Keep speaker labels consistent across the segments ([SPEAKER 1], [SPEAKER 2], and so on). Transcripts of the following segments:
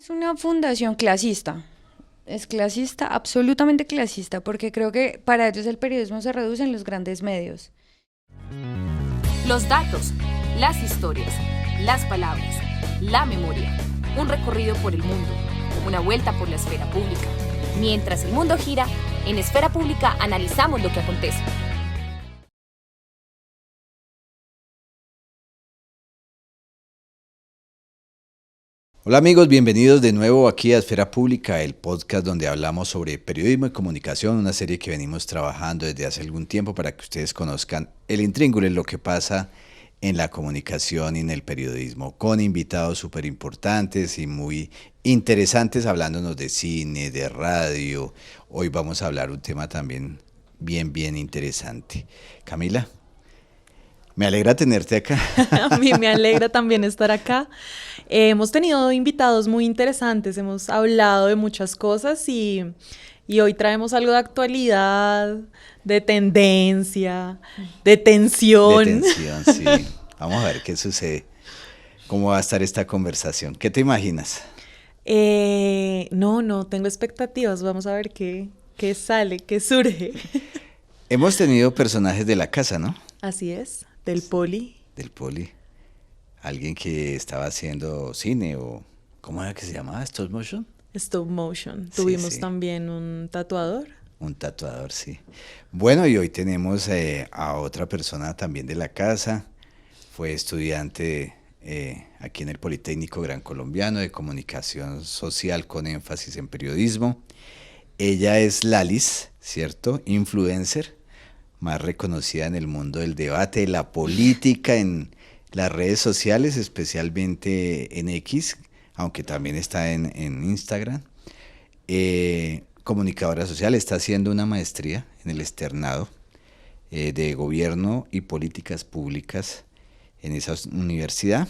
[SPEAKER 1] Es una fundación clasista. Es clasista, absolutamente clasista, porque creo que para ellos el periodismo se reduce en los grandes medios.
[SPEAKER 2] Los datos, las historias, las palabras, la memoria. Un recorrido por el mundo, una vuelta por la esfera pública. Mientras el mundo gira, en Esfera Pública analizamos lo que acontece.
[SPEAKER 3] Hola amigos, bienvenidos de nuevo aquí a Esfera Pública, el podcast donde hablamos sobre periodismo y comunicación, una serie que venimos trabajando desde hace algún tiempo para que ustedes conozcan el intríngulis, lo que pasa en la comunicación y en el periodismo, con invitados súper importantes y muy interesantes, hablándonos de cine, de radio. Hoy vamos a hablar un tema también bien interesante. Camila, me alegra tenerte acá.
[SPEAKER 4] A mí me alegra también estar acá. Hemos tenido invitados muy interesantes, hemos hablado de muchas cosas y hoy traemos algo de actualidad, de tendencia, de tensión.
[SPEAKER 3] De tensión, sí. Vamos a ver qué sucede. ¿Cómo va a estar esta conversación? ¿Qué te imaginas?
[SPEAKER 4] No tengo expectativas. Vamos a ver qué sale, qué surge.
[SPEAKER 3] Hemos tenido personajes de la casa, ¿no?
[SPEAKER 4] Así es, del Poli.
[SPEAKER 3] Del Poli. Alguien que estaba haciendo cine o... ¿Cómo era que se llamaba? ¿Stop motion?
[SPEAKER 4] Stop motion.
[SPEAKER 3] Sí,
[SPEAKER 4] Tuvimos
[SPEAKER 3] sí.
[SPEAKER 4] también un tatuador.
[SPEAKER 3] Un tatuador, sí. Bueno, y hoy tenemos a otra persona también de la casa. Fue estudiante aquí en el Politécnico Gran Colombiano de Comunicación Social con énfasis en periodismo. Ella es Lalis, ¿cierto? Influencer, más reconocida en el mundo del debate, de la política, en las redes sociales, especialmente en X, aunque también está en Instagram. Comunicadora social, está haciendo una maestría en el externado de gobierno y políticas públicas en esa universidad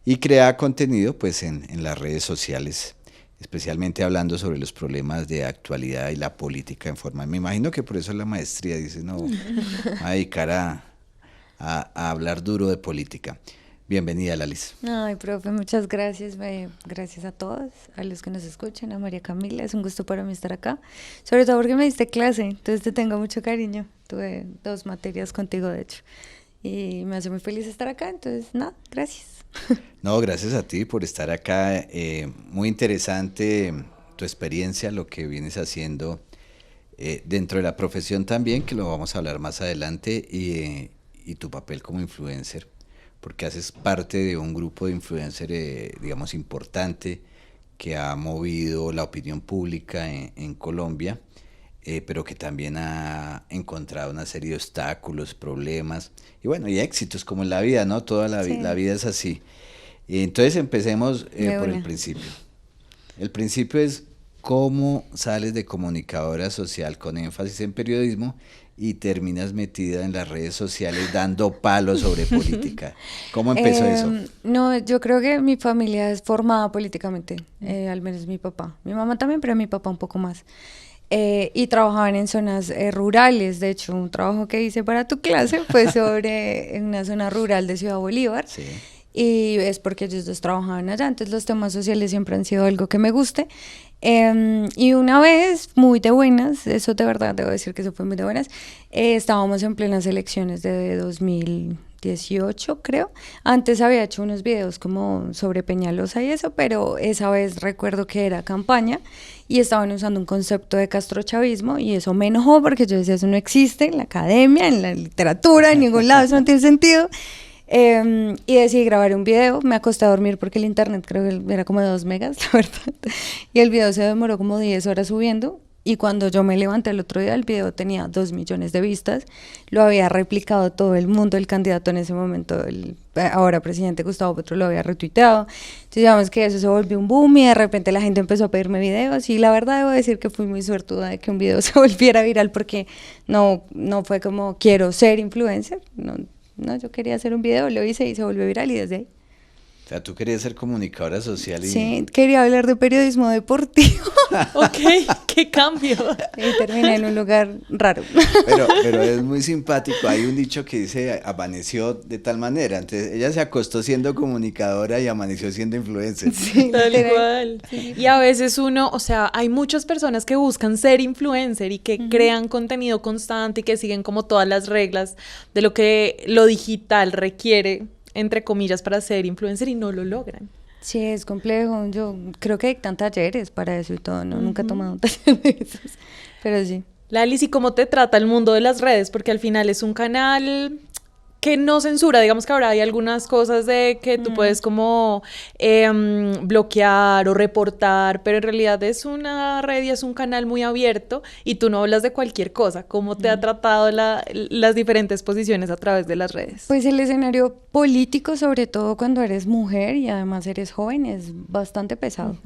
[SPEAKER 3] y crea contenido pues en las redes sociales, especialmente hablando sobre los problemas de actualidad y la política en forma. Me imagino que por eso la maestría dice, no, me voy a dedicar a hablar duro de política. Bienvenida, Lalis.
[SPEAKER 1] Ay, profe, muchas gracias. Gracias a todos, a los que nos escuchan, a María Camila. Es un gusto para mí estar acá, sobre todo porque me diste clase, entonces te tengo mucho cariño. Tuve 2 materias contigo, de hecho, y me hace muy feliz estar acá, entonces, nada, gracias.
[SPEAKER 3] No, gracias a ti por estar acá. Muy interesante tu experiencia, lo que vienes haciendo dentro de la profesión también, que lo vamos a hablar más adelante, y tu papel como influencer, porque haces parte de un grupo de influencers, digamos, importante, que ha movido la opinión pública en Colombia, pero que también ha encontrado una serie de obstáculos, problemas, y bueno, y éxitos, como en la vida, ¿no? Toda la vida es así. Y entonces empecemos por el principio. El principio es cómo sales de comunicadora social con énfasis en periodismo y terminas metida en las redes sociales dando palos sobre política. ¿Cómo empezó eso?
[SPEAKER 1] No, yo creo que mi familia es formada políticamente, al menos mi papá. Mi mamá también, pero mi papá un poco más. Y trabajaban en zonas rurales. De hecho, un trabajo que hice para tu clase fue sobre en una zona rural de Ciudad Bolívar.
[SPEAKER 3] Sí.
[SPEAKER 1] Y es porque ellos 2 trabajaban allá, entonces los temas sociales siempre han sido algo que me guste. Y una vez, muy de buenas, eso de verdad debo decir que eso fue muy de buenas, estábamos en plenas elecciones de 2018, creo. Antes había hecho unos videos como sobre Peñalosa y eso, pero esa vez recuerdo que era campaña y estaban usando un concepto de castrochavismo y eso me enojó porque yo decía, eso no existe en la academia, en la literatura, en ningún lado, eso no tiene sentido. Y decidí grabar un video. Me acosté a dormir porque el internet creo que era como de 2 megas, la verdad, y el video se demoró como 10 horas subiendo, y cuando yo me levanté el otro día el video tenía 2 millones de vistas. Lo había replicado todo el mundo, el candidato en ese momento, el ahora presidente Gustavo Petro, lo había retuiteado. Entonces digamos que eso se volvió un boom y de repente la gente empezó a pedirme videos, y la verdad debo decir que fui muy suertuda de que un video se volviera viral, porque no fue como quiero ser influencer, no, yo quería hacer un video, lo hice y se volvió viral, y desde ahí.
[SPEAKER 3] O sea, tú querías ser comunicadora social y...
[SPEAKER 1] Sí, quería hablar de periodismo deportivo.
[SPEAKER 4] Ok, ¿Qué cambio?
[SPEAKER 1] Y terminé en un lugar raro.
[SPEAKER 3] Pero es muy simpático. Hay un dicho que dice, amaneció de tal manera. Entonces, ella se acostó siendo comunicadora y amaneció siendo influencer.
[SPEAKER 1] Sí,
[SPEAKER 4] Tal
[SPEAKER 1] literal.
[SPEAKER 4] cual. Y a veces uno, o sea, hay muchas personas que buscan ser influencer y que crean contenido constante y que siguen como todas las reglas de lo que lo digital requiere, entre comillas, para ser influencer y no lo logran.
[SPEAKER 1] Sí, es complejo. Yo creo que dictan talleres para eso y todo, ¿no? Nunca he tomado un taller de esos, pero sí.
[SPEAKER 4] Lalis, ¿y cómo te trata el mundo de las redes? Porque al final es un canal que no censura, digamos que ahora hay algunas cosas de que tú puedes como bloquear o reportar, pero en realidad es una red y es un canal muy abierto y tú no hablas de cualquier cosa. ¿Cómo te ha tratado las diferentes posiciones a través de las redes?
[SPEAKER 1] Pues el escenario político, sobre todo cuando eres mujer y además eres joven, es bastante pesado.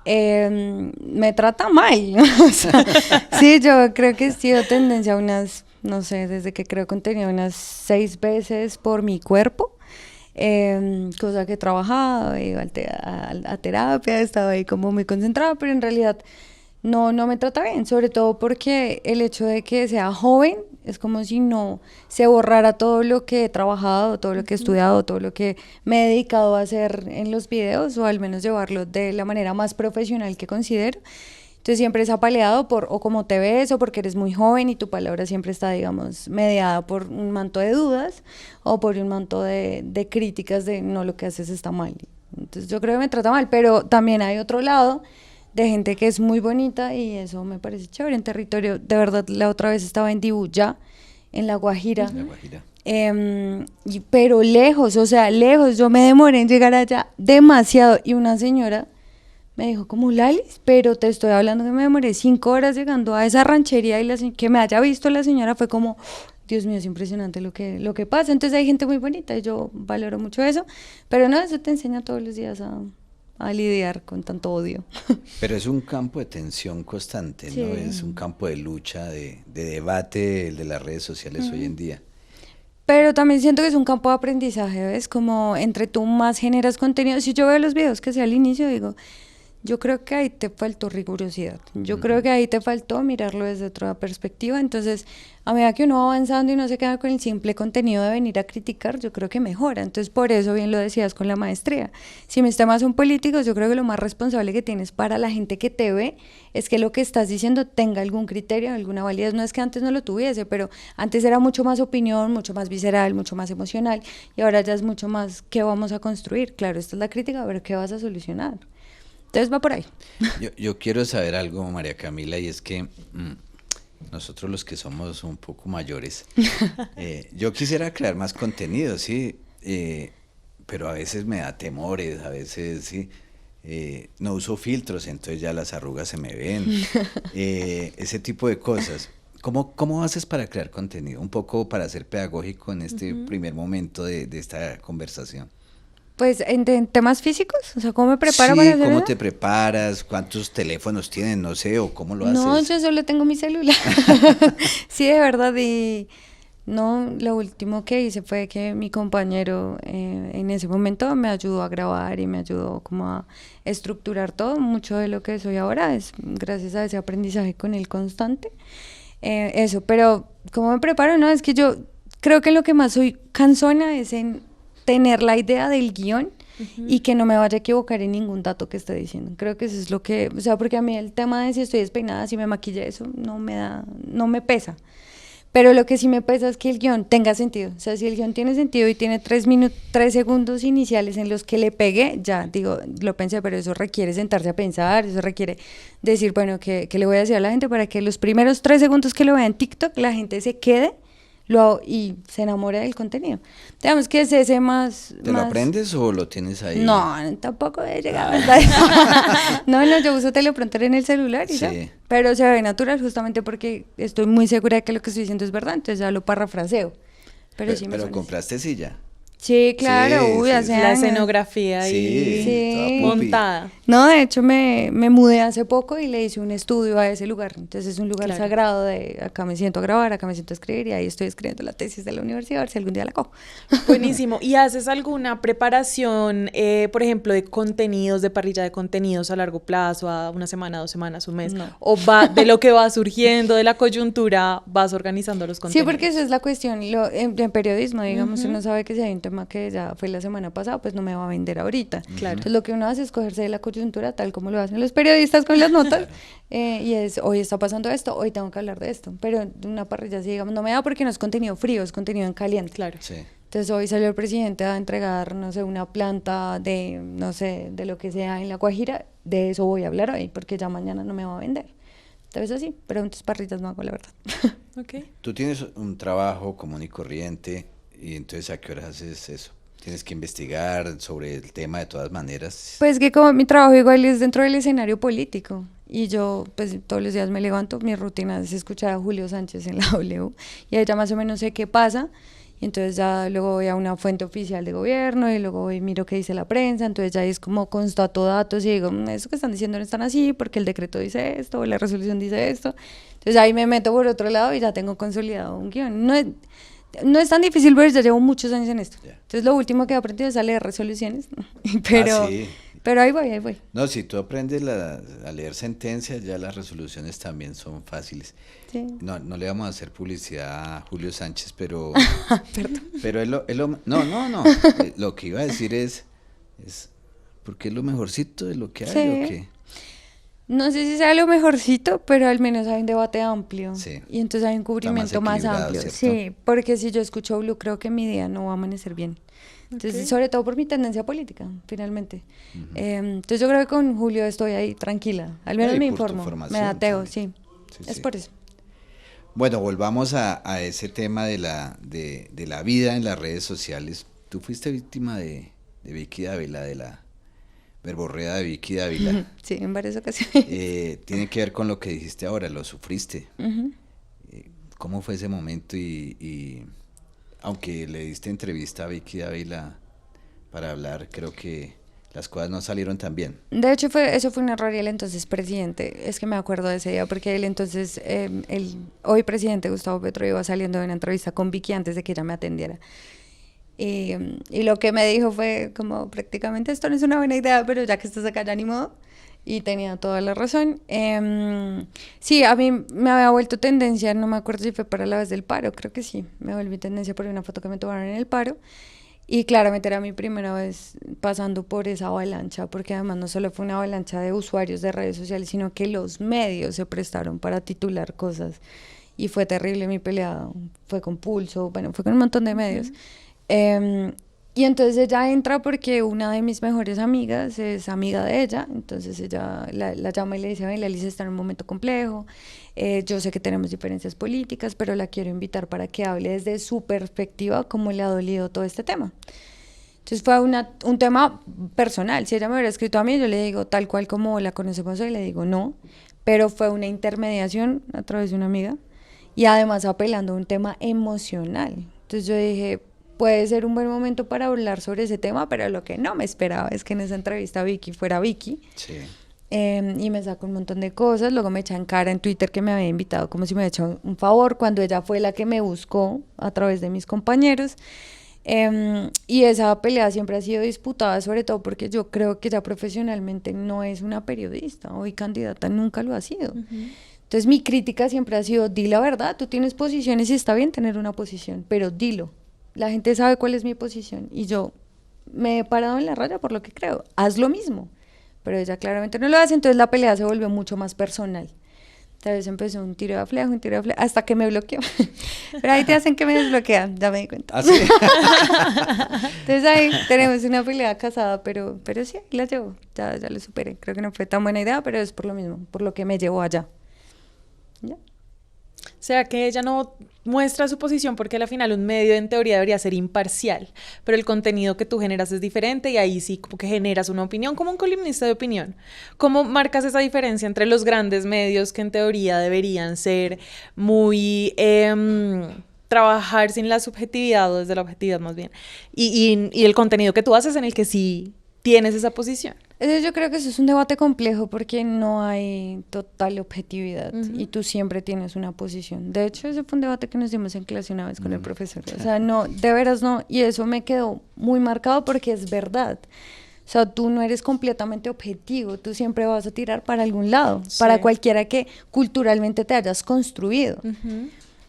[SPEAKER 1] Me trata mal. O sea, sí, yo creo que he sido tendencia a unas, no sé, desde que creo contenido unas 6 veces por mi cuerpo. Cosa que he trabajado, he ido a terapia, he estado ahí como muy concentrada, pero en realidad no me trata bien, sobre todo porque el hecho de que sea joven es como si no se borrara todo lo que he trabajado, todo lo que he estudiado, todo lo que me he dedicado a hacer en los videos, o al menos llevarlo de la manera más profesional que considero. Entonces siempre es apaleado por o cómo te ves o porque eres muy joven y tu palabra siempre está, digamos, mediada por un manto de dudas o por un manto de críticas de no, lo que haces está mal. Entonces yo creo que me trata mal, pero también hay otro lado de gente que es muy bonita y eso me parece chévere. En territorio, de verdad, la otra vez estaba en Dibuya, en La Guajira.
[SPEAKER 3] La Guajira.
[SPEAKER 1] Pero lejos, o sea, lejos. Yo me demoré en llegar allá demasiado y una señora me dijo como, Lalis, pero te estoy hablando que me demoré 5 horas llegando a esa ranchería y que me haya visto la señora fue como, Dios mío, es impresionante lo que pasa. Entonces hay gente muy bonita y yo valoro mucho eso, pero no, eso te enseña todos los días a lidiar con tanto odio.
[SPEAKER 3] Pero es un campo de tensión constante, ¿no?
[SPEAKER 1] Sí.
[SPEAKER 3] Es un campo de lucha, de debate, el de las redes sociales hoy en día.
[SPEAKER 1] Pero también siento que es un campo de aprendizaje, ¿ves? Como entre tú más generas contenido. Si yo veo los videos que sea al inicio, digo, yo creo que ahí te faltó rigurosidad. Yo creo que ahí te faltó mirarlo desde otra perspectiva. Entonces, a medida que uno va avanzando y no se queda con el simple contenido de venir a criticar, yo creo que mejora. Entonces, por eso bien lo decías con la maestría. Si mis temas son políticos, yo creo que lo más responsable que tienes para la gente que te ve es que lo que estás diciendo tenga algún criterio, alguna validez. No es que antes no lo tuviese, pero antes era mucho más opinión, mucho más visceral, mucho más emocional. Y ahora ya es mucho más qué vamos a construir. Claro, esta es la crítica, pero ¿qué vas a solucionar? Entonces va por ahí.
[SPEAKER 3] Yo quiero saber algo, María Camila, y es que nosotros los que somos un poco mayores, yo quisiera crear más contenido, sí, pero a veces me da temores, a veces sí, no uso filtros, entonces ya las arrugas se me ven, ese tipo de cosas. ¿Cómo haces para crear contenido? Un poco para ser pedagógico en este primer momento de esta conversación.
[SPEAKER 1] Pues en temas físicos, o sea, ¿cómo me preparo
[SPEAKER 3] Sí,
[SPEAKER 1] para hacer
[SPEAKER 3] ¿cómo
[SPEAKER 1] eso?
[SPEAKER 3] te preparas? ¿Cuántos teléfonos tienes? No sé, o cómo lo haces.
[SPEAKER 1] No, yo solo tengo mi celular. Sí, de verdad, y no, lo último que hice fue que mi compañero en ese momento me ayudó a grabar y me ayudó como a estructurar todo. Mucho de lo que soy ahora es gracias a ese aprendizaje con él constante. Eso, pero ¿cómo me preparo? No, es que yo creo que lo que más soy cansona es en tener la idea del guión y que no me vaya a equivocar en ningún dato que esté diciendo. Creo que eso es lo que, o sea, porque a mí el tema de si estoy despeinada, si me maquillé, eso no me pesa. Pero lo que sí me pesa es que el guión tenga sentido. O sea, si el guión tiene sentido y tiene 3 segundos iniciales en los que le pegué, ya, digo, lo pensé, pero eso requiere sentarse a pensar, eso requiere decir, bueno, ¿qué le voy a decir a la gente para que los primeros 3 segundos que lo vea en TikTok, la gente se quede y se enamora del contenido? Digamos que es ese más...
[SPEAKER 3] ¿Te lo aprendes o lo tienes ahí?
[SPEAKER 1] No, tampoco he llegado a No, yo uso teleprompter en el celular y
[SPEAKER 3] Sí.
[SPEAKER 1] ya. Pero se ve natural justamente porque estoy muy segura de que lo que estoy diciendo es verdad, entonces ya lo parafraseo. Pero sí me
[SPEAKER 3] Pero
[SPEAKER 1] suena así.
[SPEAKER 3] compraste silla.
[SPEAKER 1] Sí, claro,
[SPEAKER 3] Sí,
[SPEAKER 1] uy,
[SPEAKER 3] sí,
[SPEAKER 1] hace
[SPEAKER 3] sí.
[SPEAKER 4] La
[SPEAKER 1] años.
[SPEAKER 4] escenografía ahí
[SPEAKER 1] Sí.
[SPEAKER 3] toda pupi.
[SPEAKER 4] montada.
[SPEAKER 1] No, de hecho me mudé hace poco y le hice un estudio a ese lugar. Entonces es un lugar
[SPEAKER 4] Claro.
[SPEAKER 1] sagrado de acá me siento a grabar, acá me siento a escribir y ahí estoy escribiendo la tesis de la universidad, a ver si algún día la cojo.
[SPEAKER 4] Buenísimo. ¿Y haces alguna preparación, por ejemplo, de contenidos, de parrilla de contenidos a largo plazo, a una semana, 2 semanas, un mes?
[SPEAKER 1] No.
[SPEAKER 4] ¿O va de lo que va surgiendo, de la coyuntura, vas organizando los
[SPEAKER 1] Sí,
[SPEAKER 4] contenidos?
[SPEAKER 1] porque esa es la cuestión. En periodismo, digamos,
[SPEAKER 4] Ujú.
[SPEAKER 1] uno sabe que si hay un tema que ya fue la semana pasada, pues no me va a vender ahorita.
[SPEAKER 4] Claro.
[SPEAKER 1] Entonces lo que uno hace es cogerse de la coyuntura, tal como lo hacen los periodistas con las notas, y es, hoy está pasando esto, hoy tengo que hablar de esto. Pero una parrilla así, digamos, no me da porque no es contenido frío, es contenido en caliente.
[SPEAKER 4] Claro.
[SPEAKER 3] Sí.
[SPEAKER 1] Entonces hoy salió el presidente a entregar, no sé, una planta de, no sé, de lo que sea en La Guajira, de eso voy a hablar hoy, porque ya mañana no me va a vender. Entonces así, pero entonces parrillas no hago, la verdad.
[SPEAKER 4] Ok.
[SPEAKER 3] Tú tienes un trabajo común y corriente y entonces ¿a qué horas haces eso? Tienes que investigar sobre el tema de todas maneras.
[SPEAKER 1] Pues que como mi trabajo igual es dentro del escenario político y yo pues todos los días me levanto, mi rutina es escuchar a Julio Sánchez en la W y ahí ya más o menos sé qué pasa y entonces ya luego voy a una fuente oficial de gobierno y luego voy y miro qué dice la prensa, entonces ya es como constato datos y digo, eso que están diciendo no están así porque el decreto dice esto o la resolución dice esto, entonces ahí me meto por otro lado y ya tengo consolidado un guión. No es tan difícil, pero ya llevo muchos años en esto.
[SPEAKER 3] Ya.
[SPEAKER 1] Entonces lo último que he aprendido es a leer resoluciones, pero,
[SPEAKER 3] Sí.
[SPEAKER 1] pero ahí voy, ahí voy.
[SPEAKER 3] No, si tú aprendes a leer sentencias, ya las resoluciones también son fáciles.
[SPEAKER 1] Sí.
[SPEAKER 3] No le vamos a hacer publicidad a Julio Sánchez, pero
[SPEAKER 1] Perdón.
[SPEAKER 3] pero no. Lo que iba a decir es porque es lo mejorcito de lo que hay,
[SPEAKER 1] Sí.
[SPEAKER 3] ¿o qué?
[SPEAKER 1] No sé si sea lo mejorcito, pero al menos hay un debate amplio.
[SPEAKER 3] Sí.
[SPEAKER 1] Y entonces hay un cubrimiento más
[SPEAKER 3] equilibrado,
[SPEAKER 1] amplio.
[SPEAKER 3] ¿cierto?
[SPEAKER 1] Sí, porque si yo escucho Blue, creo que mi día no va a amanecer bien. Entonces,
[SPEAKER 4] Ok.
[SPEAKER 1] sobre todo por mi tendencia política, finalmente. Entonces yo creo que con Julio estoy ahí tranquila. Al menos
[SPEAKER 3] Y
[SPEAKER 1] me
[SPEAKER 3] por tu
[SPEAKER 1] informo, me
[SPEAKER 3] formación
[SPEAKER 1] dateo, sí.
[SPEAKER 3] también. Sí,
[SPEAKER 1] Es
[SPEAKER 3] sí.
[SPEAKER 1] por eso.
[SPEAKER 3] Bueno, volvamos a ese tema de la vida en las redes sociales. Tú fuiste víctima de Vicky Dávila, de la verborrea de Vicky Dávila.
[SPEAKER 1] Sí, en varias ocasiones.
[SPEAKER 3] Tiene que ver con lo que dijiste ahora, lo sufriste.
[SPEAKER 1] Ujú.
[SPEAKER 3] ¿Cómo fue ese momento? Y aunque le diste entrevista a Vicky Dávila para hablar, creo que las cosas no salieron tan bien.
[SPEAKER 1] De hecho, eso fue un error y el entonces presidente, es que me acuerdo de ese día, porque el entonces, el hoy presidente Gustavo Petro iba saliendo de una entrevista con Vicky antes de que ella me atendiera. Y lo que me dijo fue como prácticamente esto no es una buena idea, pero ya que estás acá ya ni modo. Y tenía toda la razón. Sí, a mí me había vuelto tendencia, no me acuerdo si fue para la vez del paro, creo que sí, me volví tendencia por una foto que me tomaron en el paro. Y claramente era mi primera vez pasando por esa avalancha, porque además no solo fue una avalancha de usuarios de redes sociales, sino que los medios se prestaron para titular cosas. Y fue terrible mi pelea, fue con Pulso, bueno, fue con un montón de medios. Y entonces ella entra porque una de mis mejores amigas es amiga de ella, entonces ella la llama y le dice, ven, la Alicia está en un momento complejo, yo sé que tenemos diferencias políticas, pero la quiero invitar para que hable desde su perspectiva cómo le ha dolido todo este tema. Entonces fue un tema personal, si ella me hubiera escrito a mí, yo le digo tal cual como la conocemos hoy, le digo no, pero fue una intermediación a través de una amiga y además apelando a un tema emocional. Entonces yo dije, puede ser un buen momento para hablar sobre ese tema, pero lo que no me esperaba es que en esa entrevista Vicky fuera Vicky.
[SPEAKER 3] Sí.
[SPEAKER 1] Y me sacó un montón de cosas, luego me echa en cara en Twitter que me había invitado como si me había hecho un favor, cuando ella fue la que me buscó a través de mis compañeros. Y esa pelea siempre ha sido disputada, sobre todo porque yo creo que ella profesionalmente no es una periodista, hoy candidata nunca lo ha sido. Entonces mi crítica siempre ha sido, di la verdad, tú tienes posiciones y está bien tener una posición, pero dilo. La gente sabe cuál es mi posición y yo me he parado en la raya por lo que creo. Haz lo mismo. Pero ella claramente no lo hace, entonces la pelea se volvió mucho más personal. Entonces empezó un tiro de aflejo, hasta que me bloqueó. Pero ahí te hacen que me desbloquean, ya me di cuenta.
[SPEAKER 3] ¿Ah, sí?
[SPEAKER 1] Entonces ahí tenemos una pelea casada, pero sí, ahí la llevo, ya lo superé. Creo que no fue tan buena idea, pero es por lo mismo, por lo que me llevó allá. ¿Ya?
[SPEAKER 4] O sea, que ella no muestra su posición porque al final un medio en teoría debería ser imparcial, pero el contenido que tú generas es diferente y ahí sí como que generas una opinión, como un columnista de opinión. ¿Cómo marcas esa diferencia entre los grandes medios que en teoría deberían ser muy trabajar sin la subjetividad o desde la objetividad más bien. Y el contenido que tú haces en el que sí tienes esa posición.
[SPEAKER 1] Yo creo que eso es un debate complejo porque no hay total objetividad y tú siempre tienes una posición. De hecho, ese fue un debate que nos dimos en clase una vez con el profesor. O sea, no, de veras no. Y eso me quedó muy marcado porque es verdad. O sea, tú no eres completamente objetivo, tú siempre vas a tirar para algún lado, para cualquiera que culturalmente te hayas construido.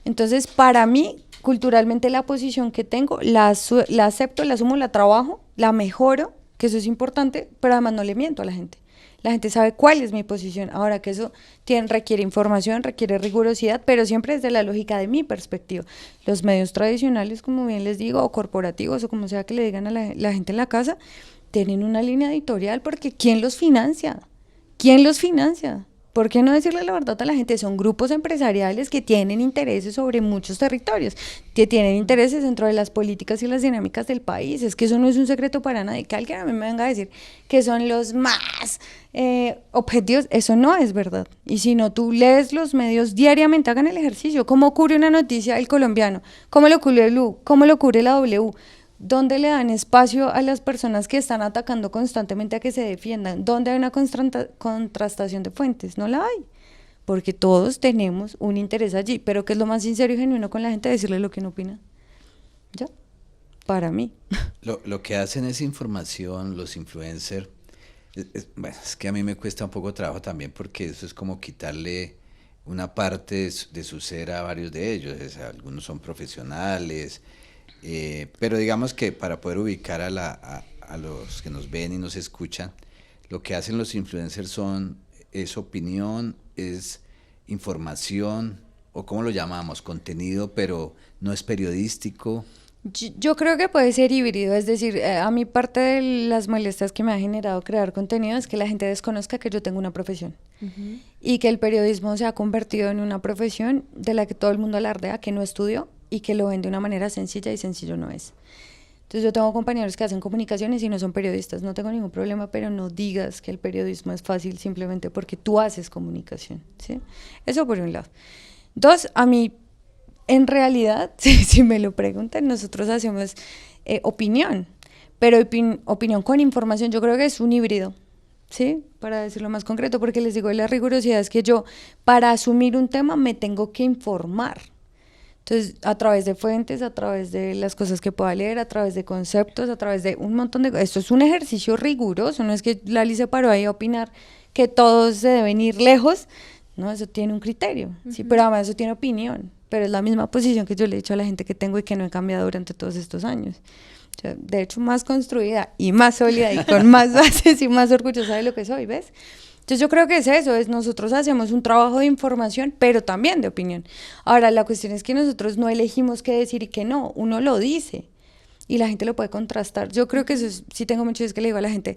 [SPEAKER 1] Entonces, para mí, culturalmente la posición que tengo, la acepto, la asumo, la trabajo, la mejoro, que eso es importante, pero además no le miento a la gente. La gente sabe cuál es mi posición. Ahora que eso requiere información, requiere rigurosidad, pero siempre desde la lógica de mi perspectiva. Los medios tradicionales, como bien les digo, o corporativos, o como sea que le digan a la gente en la casa, tienen una línea editorial porque ¿quién los financia? ¿Quién los financia? ¿Por qué no decirle la verdad a la gente? Son grupos empresariales que tienen intereses sobre muchos territorios, que tienen intereses dentro de las políticas y las dinámicas del país. Es que eso no es un secreto para nadie. Que alguien a mí me venga a decir que son los más objetivos, eso no es verdad. Y si no, tú lees los medios diariamente, hagan el ejercicio. ¿Cómo cubre una noticia el colombiano? ¿Cómo lo cubre el U? ¿Cómo lo cubre la W? ¿Dónde le dan espacio a las personas que están atacando constantemente a que se defiendan? ¿Dónde hay una contrastación de fuentes? No la hay, porque todos tenemos un interés allí, pero que es lo más sincero y genuino con la gente, decirle lo que no opina. ¿Ya? Para mí.
[SPEAKER 3] Lo que hacen es información, los influencers, bueno, es que a mí me cuesta un poco de trabajo también porque eso es como quitarle una parte de su ser a varios de ellos. O sea, algunos son profesionales, pero digamos que para poder ubicar a los que nos ven y nos escuchan, lo que hacen los influencers es opinión, es información, o ¿cómo lo llamamos? Contenido, pero no es periodístico.
[SPEAKER 1] Yo creo que puede ser híbrido, es decir, a mí parte de las molestias que me ha generado crear contenido es que la gente desconozca que yo tengo una profesión y que el periodismo se ha convertido en una profesión de la que todo el mundo alardea que no estudió y que lo ven de una manera sencilla y sencillo no es. Entonces yo tengo compañeros que hacen comunicaciones y no son periodistas, no tengo ningún problema, pero no digas que el periodismo es fácil simplemente porque tú haces comunicación, ¿sí? Eso por un lado. Dos, a mí, en realidad, si me lo preguntan, nosotros hacemos opinión, pero opinión con información, yo creo que es un híbrido, ¿sí? Para decirlo más concreto, porque les digo, la rigurosidad es que yo, para asumir un tema, me tengo que informar. Entonces, a través de fuentes, a través de las cosas que pueda leer, a través de conceptos, a través de un montón de cosas. Esto es un ejercicio riguroso, no es que Lali se paró ahí a opinar que todos se deben ir lejos, no, eso tiene un criterio, sí, pero además eso tiene opinión, pero es la misma posición que yo le he dicho a la gente que tengo y que no he cambiado durante todos estos años. O sea, de hecho, más construida y más sólida y con más bases y más orgullosa de lo que soy, ¿ves? Entonces yo creo que es eso, nosotros hacemos un trabajo de información, pero también de opinión. Ahora, la cuestión es que nosotros no elegimos qué decir y qué no, uno lo dice y la gente lo puede contrastar. Yo creo que eso es, sí tengo muchas veces que le digo a la gente,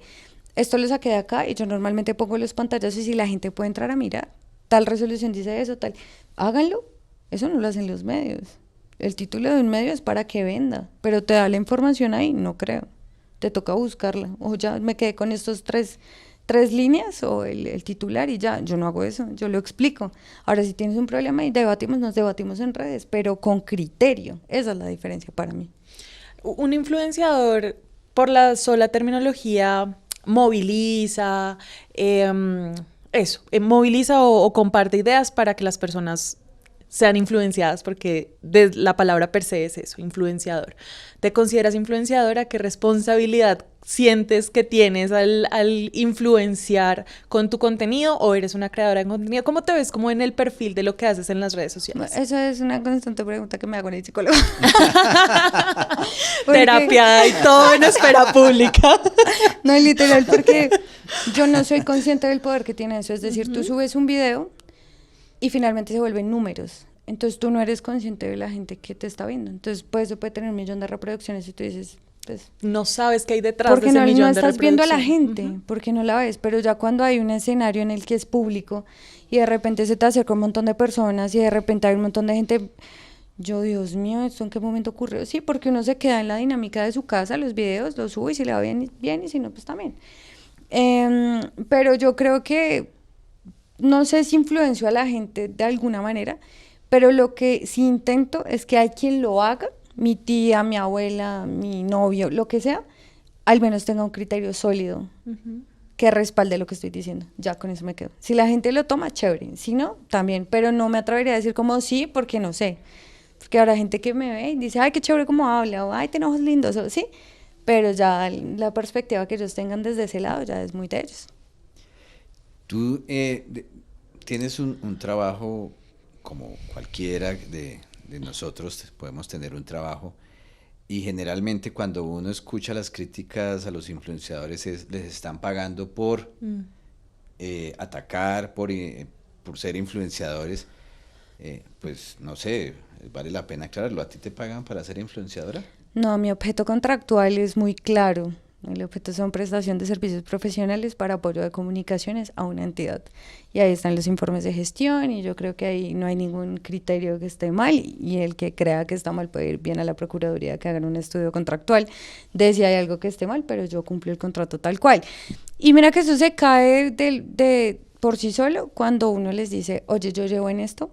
[SPEAKER 1] esto lo saqué de acá y yo normalmente pongo los pantallazos y la gente puede entrar a mirar, tal resolución dice eso, tal, háganlo, eso no lo hacen los medios. El título de un medio es para que venda, pero te da la información ahí, no creo, te toca buscarla, o ya me quedé con estos tres líneas o el titular y ya, yo no hago eso, yo lo explico. Ahora, si tienes un problema y nos debatimos en redes, pero con criterio, esa es la diferencia para mí.
[SPEAKER 4] Un influenciador, por la sola terminología, moviliza, moviliza o comparte ideas para que las personas sean influenciadas, porque la palabra per se es eso, influenciador. ¿Te consideras influenciadora? ¿Qué responsabilidad sientes que tienes al influenciar con tu contenido, o eres una creadora de contenido? ¿Cómo te ves como en el perfil de lo que haces en las redes sociales?
[SPEAKER 1] Esa es una constante pregunta que me hago en el psicólogo.
[SPEAKER 4] Terapia y todo en esfera pública.
[SPEAKER 1] No, literal, porque yo no soy consciente del poder que tiene eso. Es decir, tú subes un video y finalmente se vuelven números. Entonces tú no eres consciente de la gente que te está viendo. Entonces pues, eso puede tener 1 millón de reproducciones y tú dices, pues,
[SPEAKER 4] no sabes qué hay detrás de ese millón de reproducciones. Porque no estás viendo a la gente, porque no la ves. Pero ya cuando hay un escenario en el que es público y de repente se te acerca un montón de personas y de repente hay un montón de gente, yo, Dios mío, ¿esto en qué momento ocurrió? Sí, porque uno se queda en la dinámica de su casa, los videos, los sube y si le va bien, bien, y si no, pues también. Pero yo creo que no sé si influenció a la gente de alguna manera,
[SPEAKER 1] pero lo que sí intento es que hay quien lo haga, mi tía, mi abuela, mi novio, lo que sea, al menos tenga un criterio sólido que respalde lo que estoy diciendo. Ya con eso me quedo. Si la gente lo toma, chévere. Si no, también. Pero no me atrevería a decir como sí, porque no sé. Porque habrá gente que me ve y dice, ay, qué chévere cómo habla, o ay, tiene ojos lindos, o sí. Pero ya la perspectiva que ellos tengan desde ese lado ya es muy de ellos.
[SPEAKER 3] Tú tienes un trabajo como cualquiera de nosotros, podemos tener un trabajo. Y generalmente cuando uno escucha las críticas a los influenciadores les están pagando por atacar, por ser influenciadores. Pues no sé, vale la pena aclararlo. ¿A ti te pagan para ser influenciadora?
[SPEAKER 1] No, mi objeto contractual es muy claro. El objeto son prestación de servicios profesionales para apoyo de comunicaciones a una entidad. Y ahí están los informes de gestión y yo creo que ahí no hay ningún criterio que esté mal y el que crea que está mal puede ir bien a la Procuraduría que hagan un estudio contractual de si hay algo que esté mal, pero yo cumplo el contrato tal cual. Y mira que eso se cae por sí solo cuando uno les dice, oye, yo llevo en esto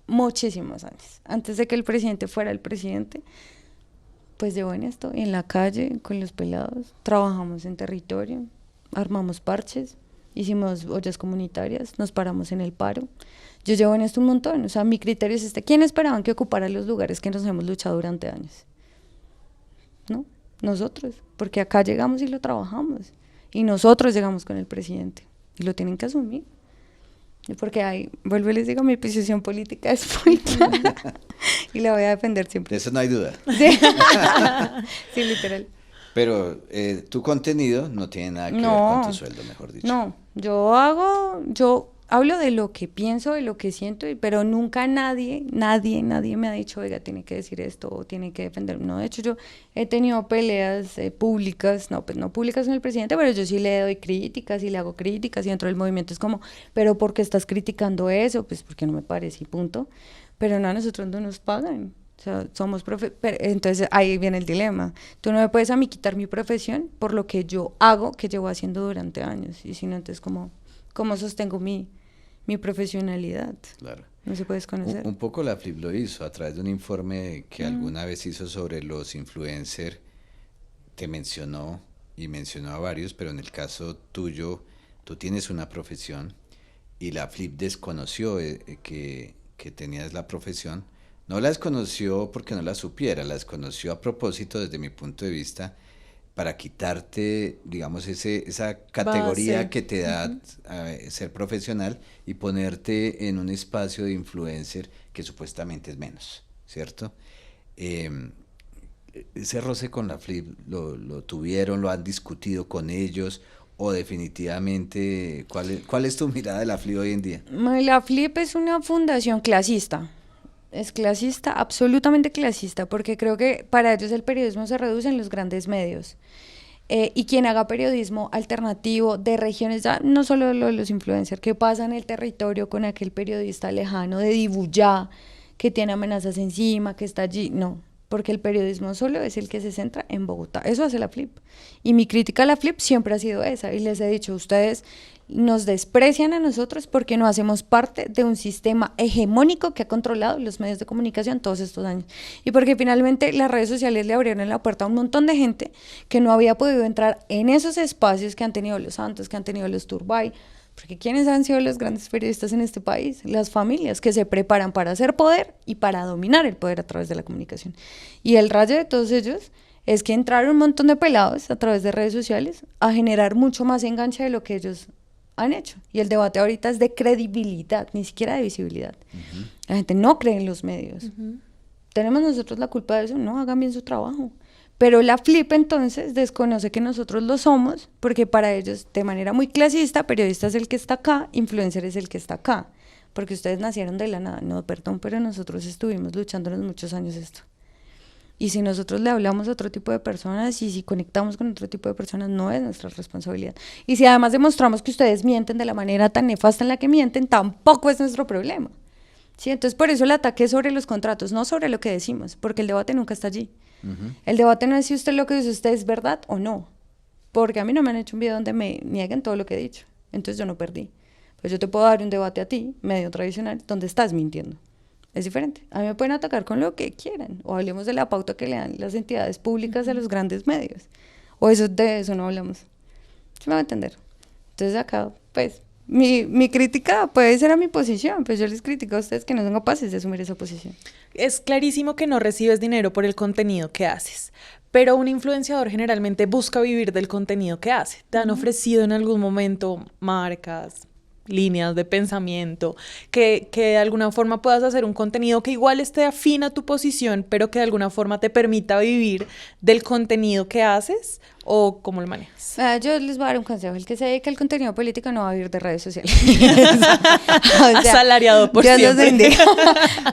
[SPEAKER 1] muchísimos años. Antes de que el presidente fuera el presidente, pues llevo en esto, en la calle, con los pelados, trabajamos en territorio, armamos parches, hicimos ollas comunitarias, nos paramos en el paro. Yo llevo en esto un montón, o sea, mi criterio es ¿quién esperaban que ocupara los lugares que nos hemos luchado durante años? ¿No? Nosotros, porque acá llegamos y lo trabajamos, y nosotros llegamos con el presidente, y lo tienen que asumir. Porque ahí, vuelvo y les digo, mi posición política es muy clara y la voy a defender siempre.
[SPEAKER 3] De eso no hay duda.
[SPEAKER 1] Sí, sí, literal.
[SPEAKER 3] Pero tu contenido no tiene nada que ver con tu sueldo, mejor dicho.
[SPEAKER 1] No, yo hablo de lo que pienso, de lo que siento, pero nunca nadie me ha dicho, oiga, tiene que decir esto o tiene que defender. No, de hecho yo he tenido peleas públicas, no, pues no públicas con el presidente, pero yo sí le doy críticas y le hago críticas y dentro del movimiento es como, pero ¿por qué estás criticando eso? Pues porque no me parece y punto. Pero no, a nosotros no nos pagan. O sea, somos entonces ahí viene el dilema. Tú no me puedes a mí quitar mi profesión por lo que yo hago, que llevo haciendo durante años. Y si no, entonces ¿cómo sostengo mi profesionalidad?
[SPEAKER 3] Claro.
[SPEAKER 1] No se puede desconocer.
[SPEAKER 3] Un poco la Flip lo hizo a través de un informe que alguna vez hizo sobre los influencers. Te mencionó y mencionó a varios, pero en el caso tuyo, tú tienes una profesión y la Flip desconoció que tenías la profesión. No la desconoció porque no la supiera, la desconoció a propósito desde mi punto de vista para quitarte, digamos, esa categoría
[SPEAKER 4] Base.
[SPEAKER 3] que te da ser profesional y ponerte en un espacio de influencer que supuestamente es menos, ¿cierto? Ese roce con la Flip, ¿lo tuvieron, lo han discutido con ellos o definitivamente, cuál es tu mirada de la Flip hoy en día?
[SPEAKER 1] La Flip es una fundación clasista. Es clasista, absolutamente clasista, porque creo que para ellos el periodismo se reduce en los grandes medios. Y quien haga periodismo alternativo de regiones, ya no solo los influencers, que pasa en el territorio con aquel periodista lejano de Dibujá, que tiene amenazas encima, que está allí, no, porque el periodismo solo es el que se centra en Bogotá. Eso hace la Flip. Y mi crítica a la Flip siempre ha sido esa, y les he dicho, ustedes nos desprecian a nosotros porque no hacemos parte de un sistema hegemónico que ha controlado los medios de comunicación todos estos años. Y porque finalmente las redes sociales le abrieron la puerta a un montón de gente que no había podido entrar en esos espacios que han tenido los Santos, que han tenido los Turbay. Porque ¿quiénes han sido los grandes periodistas en este país? Las familias que se preparan para hacer poder y para dominar el poder a través de la comunicación. Y el rayo de todos ellos es que entraron un montón de pelados a través de redes sociales a generar mucho más enganche de lo que ellos han hecho. Y el debate ahorita es de credibilidad, ni siquiera de visibilidad. La gente no cree en los medios. ¿Tenemos nosotros la culpa de eso? No, hagan bien su trabajo. Pero la Flip entonces desconoce que nosotros lo somos, porque para ellos, de manera muy clasista, periodista es el que está acá, influencer es el que está acá. Porque ustedes nacieron de la nada. No, perdón, pero nosotros estuvimos luchándonos muchos años esto. Y si nosotros le hablamos a otro tipo de personas y si conectamos con otro tipo de personas, no es nuestra responsabilidad. Y si además demostramos que ustedes mienten de la manera tan nefasta en la que mienten, tampoco es nuestro problema. ¿Sí? Entonces, por eso el ataque es sobre los contratos, no sobre lo que decimos, porque el debate nunca está allí. El debate no es si usted lo que dice usted es verdad o no, porque a mí no me han hecho un video donde me nieguen todo lo que he dicho. Entonces yo no perdí. Pues yo te puedo dar un debate a ti, medio tradicional, donde estás mintiendo. es diferente. A mí me pueden atacar con lo que quieran, o hablemos de la pauta que le dan las entidades públicas a los grandes medios, o de eso no hablamos. ¿Sí me va a entender? Entonces acá, pues, mi crítica puede ser a mi posición, pues yo les critico a ustedes que no son capaces de asumir esa posición.
[SPEAKER 4] Es clarísimo que no recibes dinero por el contenido que haces, pero un influenciador generalmente busca vivir del contenido que hace. ¿Te han ofrecido en algún momento marcas, líneas de pensamiento, que de alguna forma puedas hacer un contenido que igual esté afín a tu posición, pero que de alguna forma te permita vivir del contenido que haces? ¿O cómo lo manejas?
[SPEAKER 1] Yo les voy a dar un consejo. El que se dedica al contenido político no va a vivir de redes sociales. O sea,
[SPEAKER 4] asalariado por
[SPEAKER 1] Dios los
[SPEAKER 4] siempre.
[SPEAKER 1] bendiga.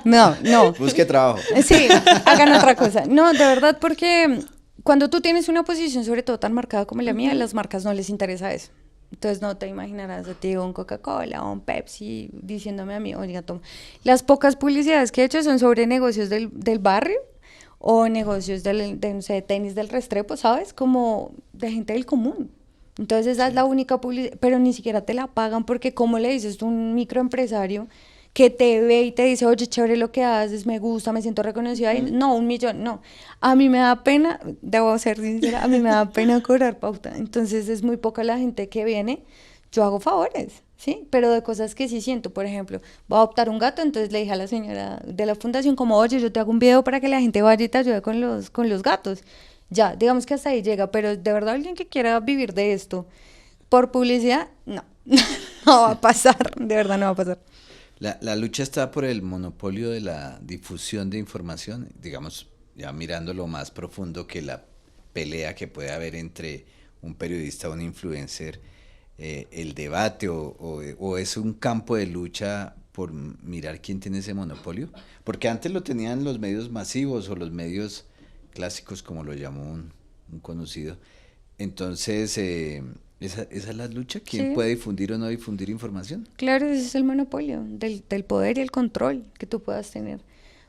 [SPEAKER 1] No.
[SPEAKER 3] Busque trabajo.
[SPEAKER 1] Sí, hagan otra cosa. No, de verdad, porque cuando tú tienes una posición, sobre todo tan marcada como la mía, a las marcas no les interesa eso. Entonces no te imaginarás a ti un Coca-Cola o un Pepsi diciéndome a mí, oiga, toma. Las pocas publicidades que he hecho son sobre negocios del barrio o negocios no sé, de tenis del Restrepo, ¿sabes? Como de gente del común. Entonces esa es la única publicidad, pero ni siquiera te la pagan porque ¿cómo le dices tú a un microempresario que te ve y te dice, oye, chévere lo que haces, me gusta, me siento reconocida? No, 1 millón, no. A mí me da pena, debo ser sincera, a mí me da pena cobrar pauta. Entonces es muy poca la gente que viene. Yo hago favores, ¿sí? Pero de cosas que sí siento. Por ejemplo, voy a adoptar un gato, entonces le dije a la señora de la fundación como, oye, yo te hago un video para que la gente vaya y te ayude con los gatos. Ya, digamos que hasta ahí llega, pero de verdad alguien que quiera vivir de esto por publicidad, no, no va a pasar, de verdad no va a pasar.
[SPEAKER 3] La lucha está por el monopolio de la difusión de información, digamos, ya mirando lo más profundo que la pelea que puede haber entre un periodista o un influencer, el debate o es un campo de lucha por mirar quién tiene ese monopolio, porque antes lo tenían los medios masivos o los medios clásicos, como lo llamó un conocido. Entonces, ¿esa es la lucha? ¿Quién
[SPEAKER 1] Sí.
[SPEAKER 3] puede difundir o no difundir información?
[SPEAKER 1] Claro, ese es el monopolio del poder y el control que tú puedas tener,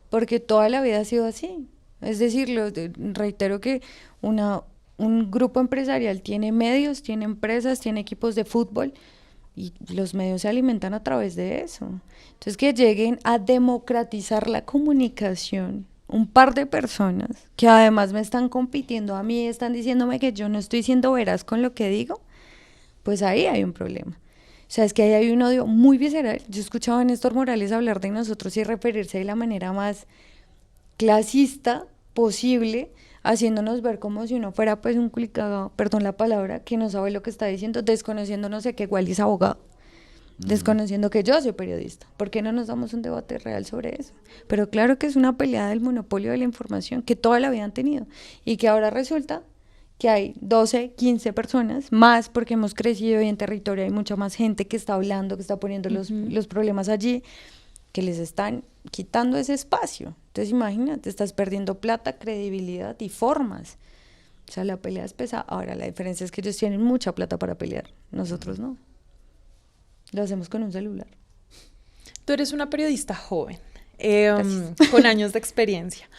[SPEAKER 1] porque toda la vida ha sido así. Es decir, reitero que un grupo empresarial tiene medios, tiene empresas, tiene equipos de fútbol y los medios se alimentan a través de eso. Entonces, que lleguen a democratizar la comunicación un par de personas que además me están compitiendo a mí, están diciéndome que yo no estoy siendo veraz con lo que digo, pues ahí hay un problema. O sea, es que ahí hay un odio muy visceral. Yo escuchaba a Néstor Morales hablar de nosotros y referirse de la manera más clasista posible, haciéndonos ver como si uno fuera pues un culicagado, perdón la palabra, que no sabe lo que está diciendo, desconociendo no sé qué, igual es abogado, desconociendo que yo soy periodista. ¿Por qué no nos damos un debate real sobre eso? Pero claro que es una pelea del monopolio de la información que toda la vida han tenido y que ahora resulta que hay 12, 15 personas más porque hemos crecido y en territorio hay mucha más gente que está hablando, que está poniendo los problemas allí, que les están quitando ese espacio. Entonces imagínate, estás perdiendo plata, credibilidad y formas. O sea, la pelea es pesada. Ahora, la diferencia es que ellos tienen mucha plata para pelear, nosotros no. Lo hacemos con un celular.
[SPEAKER 4] Tú eres una periodista joven, con años de experiencia,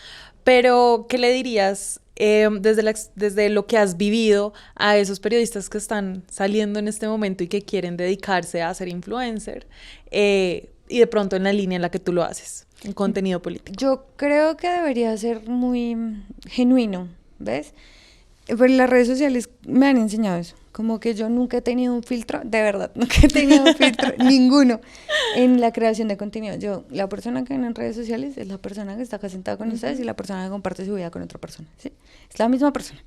[SPEAKER 4] pero ¿qué le dirías desde lo que has vivido a esos periodistas que están saliendo en este momento y que quieren dedicarse a ser influencer y de pronto en la línea en la que tú lo haces, en contenido político?
[SPEAKER 1] Yo creo que debería ser muy genuino, ¿ves? Pero las redes sociales me han enseñado eso, como que yo nunca he tenido un filtro, de verdad, nunca he tenido un filtro, ninguno, en la creación de contenido. La persona que viene en redes sociales es la persona que está acá sentada con ustedes y la persona que comparte su vida con otra persona, ¿sí? Es la misma persona.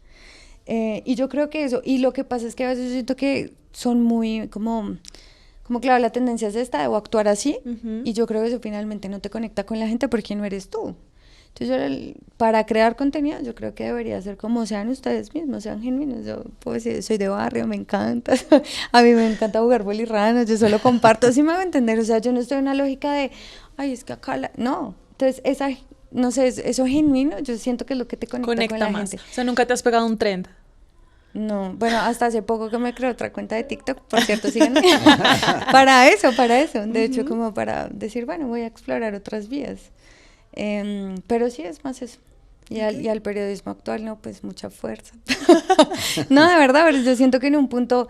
[SPEAKER 1] Y yo creo que eso, y lo que pasa es que a veces yo siento que son muy como claro, la tendencia es esta, debo actuar así, y yo creo que eso finalmente no te conecta con la gente porque no eres tú. Entonces, para crear contenido, yo creo que debería ser como sean ustedes mismos, sean genuinos. Yo puedo decir, soy de barrio, me encanta, a mí me encanta jugar bolirranos, yo solo comparto, ¿sí me va a entender? O sea, yo no estoy en una lógica de, ay, es que acá no. Entonces, no sé, eso genuino, yo siento que es lo que te conecta con la
[SPEAKER 4] más.
[SPEAKER 1] gente.
[SPEAKER 4] O sea, ¿nunca te has pegado un trend?
[SPEAKER 1] No, bueno, hasta hace poco que me creé otra cuenta de TikTok, por cierto, síganme. Para eso, de hecho, como para decir, bueno, voy a explorar otras vías. Pero sí es más eso. Y al periodismo actual, no, pues mucha fuerza. No, de verdad, pero yo siento que en un punto,